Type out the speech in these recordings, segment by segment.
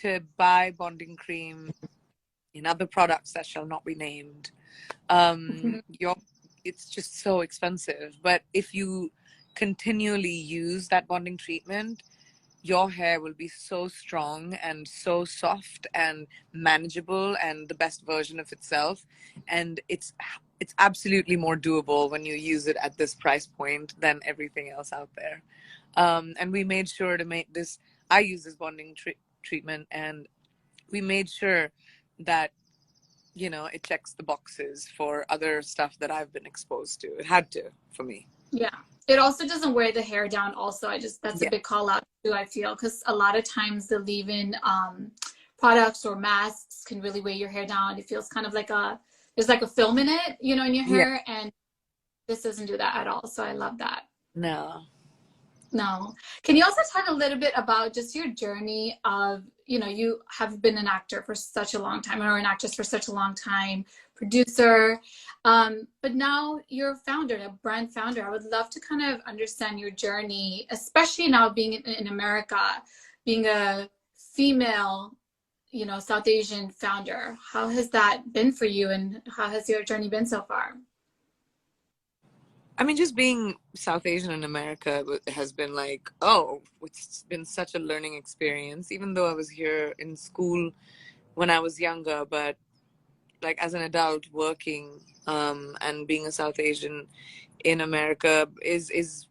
to buy bonding cream in other products that shall not be named, your it's just so expensive. But if you continually use that bonding treatment, your hair will be so strong and so soft and manageable and the best version of itself. And it's absolutely more doable when you use it at this price point than everything else out there. And we made sure to make this, I use this bonding treatment, and we made sure that, you know, it checks the boxes for other stuff that I've been exposed to. It had to, for me. Yeah. It also doesn't wear the hair down also. That's a Yeah. big call out too, I feel, because a lot of times the leave-in products or masks can really weigh your hair down. It feels kind of like there's like a film in it, you know, in your Yeah. hair, and this doesn't do that at all. So I love that. No. No. Can you also talk a little bit about just your journey of, you know, you have been an actor for such a long time, or an actress for such a long time, producer, but now you're a founder, a brand founder. I would love to kind of understand your journey, especially now being in America, being a female, you know, South Asian founder. How has that been for you, and how has your journey been so far? I mean, just being South Asian in America has been like, oh, it's been such a learning experience, even though I was here in school when I was younger. But like as an adult working, and being a South Asian in America is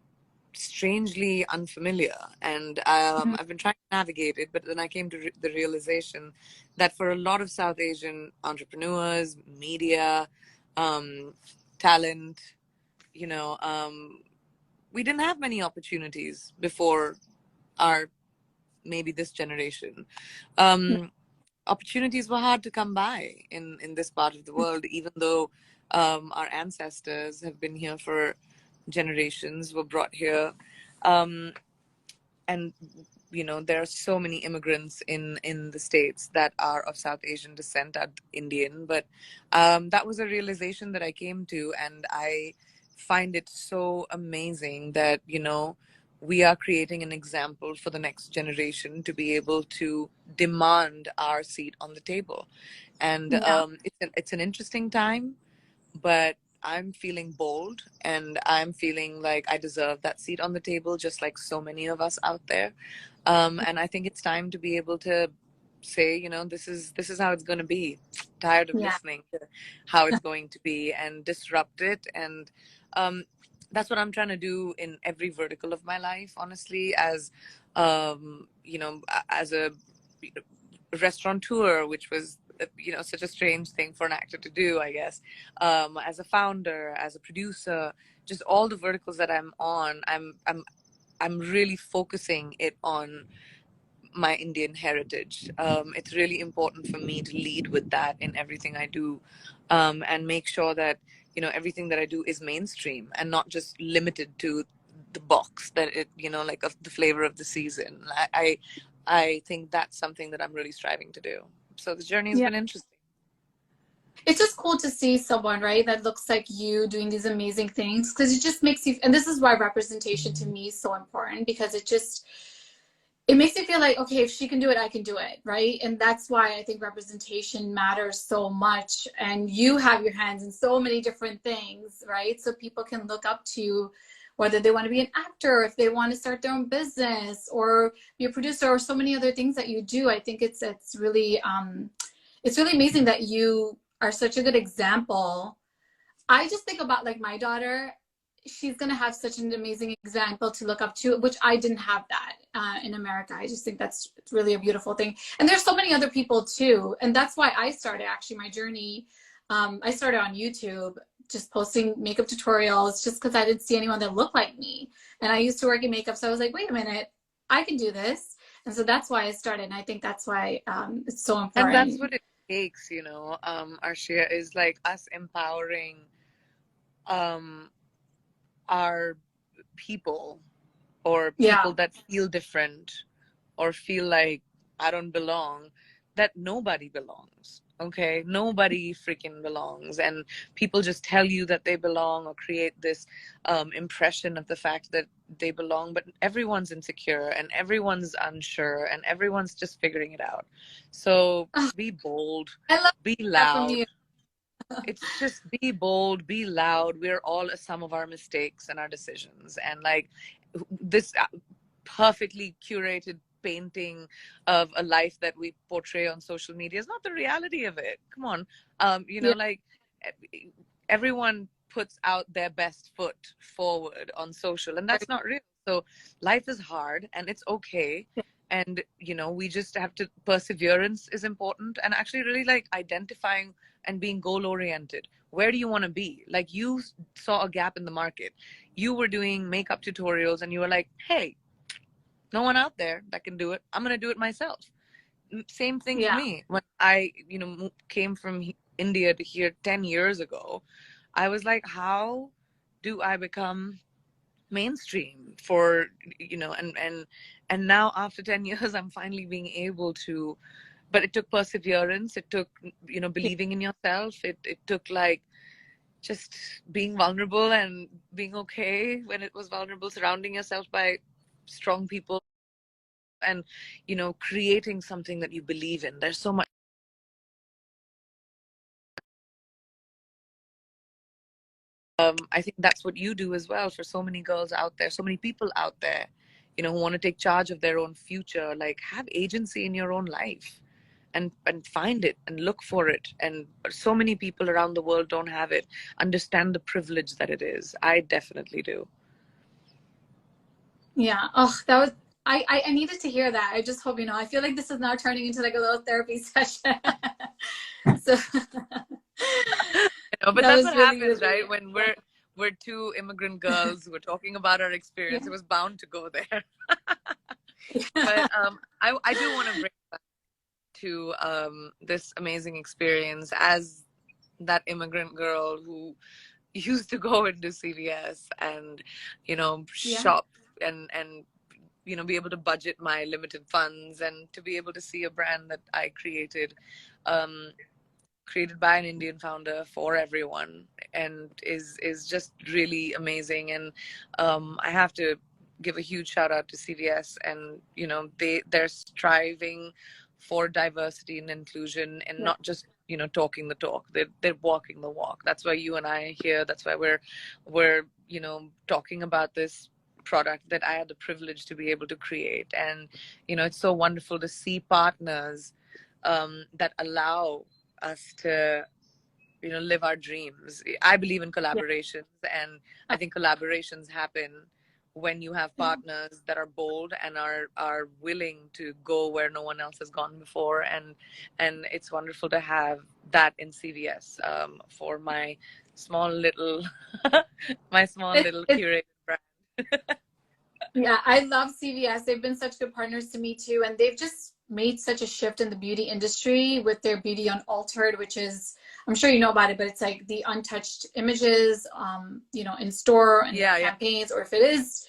strangely unfamiliar. And I've been trying to navigate it, but then I came to the realization that for a lot of South Asian entrepreneurs, media, talent, you know, we didn't have many opportunities before our maybe this generation. Opportunities were hard to come by in this part of the world, even though our ancestors have been here for generations, were brought here. And you know, there are so many immigrants in the States that are of South Asian descent, are Indian. But that was a realization that I came to, and I find it so amazing that, you know, we are creating an example for the next generation to be able to demand our seat on the table. And Yeah. it's an interesting time, but I'm feeling bold, and I'm feeling like I deserve that seat on the table, just like so many of us out there. And I think it's time to be able to say, you know, this is how it's going to be. Tired of Yeah. listening to how it's going to be, and disrupt it. And that's what I'm trying to do in every vertical of my life, honestly, as you know, as a restaurateur, which was, you know, such a strange thing for an actor to do, I guess. As a founder, as a producer, just all the verticals that I'm on, I'm really focusing it on my Indian heritage. It's really important for me to lead with that in everything I do, and make sure that, you know, everything that I do is mainstream and not just limited to the box that it, you know, like of the flavor of the season. I think that's something that I'm really striving to do. So the journey has Yeah. been interesting. It's just cool to see someone, right, that looks like you doing these amazing things, because it just makes you, and this is why representation to me is so important, because it makes you feel like, okay, if she can do it, I can do it, right? And that's why I think representation matters so much. And you have your hands in so many different things, right? So people can look up to you, whether they want to be an actor, if they want to start their own business, or be a producer, or so many other things that you do. I think it's really amazing that you are such a good example. I just think about like my daughter. She's going to have such an amazing example to look up to, which I didn't have that in America. I just think that's really a beautiful thing. And there's so many other people too. And that's why I started actually my journey. I started on YouTube, just posting makeup tutorials, just because I didn't see anyone that looked like me. And I used to work in makeup. So I was like, wait a minute, I can do this. And so that's why I started. And I think that's why it's so And that's important. what it takes, you know, Arshia, is like us empowering um, our people, or Yeah. people that feel different or feel like I don't belong, that nobody belongs. Okay, nobody freaking belongs, and people just tell you that they belong or create this impression of the fact that they belong, but everyone's insecure and everyone's unsure and everyone's just figuring it out. So Oh, be bold, I love be that from loud. you. It's just be bold, be loud. We're all a sum of our mistakes and our decisions, and like this perfectly curated painting of a life that we portray on social media is not the reality of it. Come on. Yeah, Like everyone puts out their best foot forward on social, and that's not real. So life is hard and it's okay. And we just have to, perseverance is important, and actually really like identifying and being goal oriented. Where do you want to be? Like, you saw a gap in the market. You were doing makeup tutorials and you were like, hey, no one out there that can do it. I'm going to do it myself. Same thing for yeah, me. When I, came from India to here 10 years ago, I was like, how do I become mainstream for, and now after 10 years, I'm finally being able to, but it took perseverance. It took, yeah, believing in yourself. It took like just being vulnerable and being okay when it was vulnerable, surrounding yourself by strong people, and creating something that you believe in. There's so much. I think that's what you do as well for so many girls out there, so many people out there, who want to take charge of their own future. Like, have agency in your own life, and find it and look for it. And so many people around the world don't have it. Understand the privilege that it is. I definitely do. yeah. Oh, that was. I needed to hear that. I just hope you know. I feel like this is now turning into like a little therapy session. So But that that's was what really, happens, really. right? When we're two immigrant girls, we're talking about our experience. Yeah. It was bound to go there. But I do want to bring back to this amazing experience as that immigrant girl who used to go into CVS and Yeah. shop and be able to budget my limited funds, and to be able to see a brand that I um, created by an Indian founder for everyone, and is just really amazing. And I have to give a huge shout out to CVS, and they're striving for diversity and inclusion, and Yeah. not just talking the talk. They're walking the walk. That's why you and I are here. That's why we're talking about this product that I had the privilege to be able to create. And it's so wonderful to see partners that allow us to live our dreams. I believe in Yeah. collaborations, and I Oh, think collaborations happen when you have yeah. partners that are bold and are willing to go where no one else has gone before. And it's wonderful to have that in CVS, for my small little my small little It's curated brand. Yeah, I love CVS. They've been such good partners to me too, and they've just made such a shift in the beauty industry with their Beauty Unaltered, which is, I'm sure you know about it, but it's like the untouched images, in store and their Yeah, yeah. campaigns, or if it is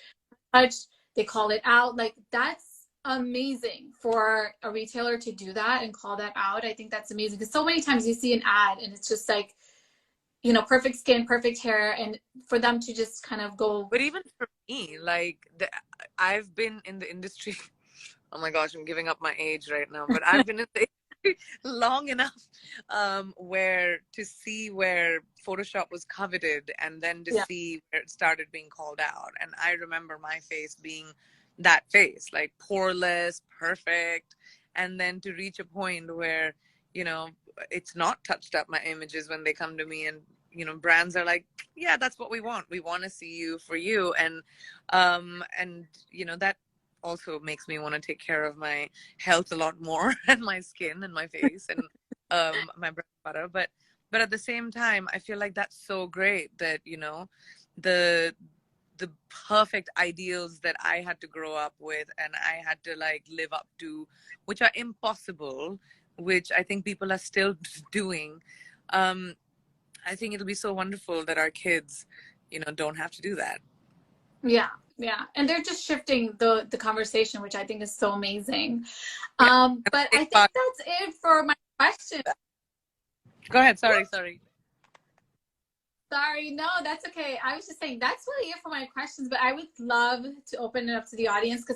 touched, they call it out. Like that's amazing for a retailer to do that and call that out. I think that's amazing because so many times you see an ad and it's just like, perfect skin, perfect hair, and for them to just kind of go, But even for me, like I've been in the industry. Oh my gosh, I'm giving up my age right now, but I've been in the industry long enough, where to see where Photoshop was coveted, and then to yeah, see where it started being called out. And I remember my face being that face, like poreless, perfect, and then to reach a point where you know it's not touched up, my images, when they come to me. And brands are like, yeah, that's what we want. We want to see you for you. And that also makes me want to take care of my health a lot more, and my skin and my face, and my bread and butter. But at the same time, I feel like that's so great that the the perfect ideals that I had to grow up with and I had to like live up to, which are impossible, which I think people are still doing. um I think it'll be so wonderful that our kids don't have to do that. yeah, yeah, and they're just shifting the conversation, which I think is so amazing. Yeah, But take I think part. that's it for my question. Go ahead. Sorry. Sorry, no, that's okay. I was just saying that's really it for my questions, but I would love to open it up to the audience because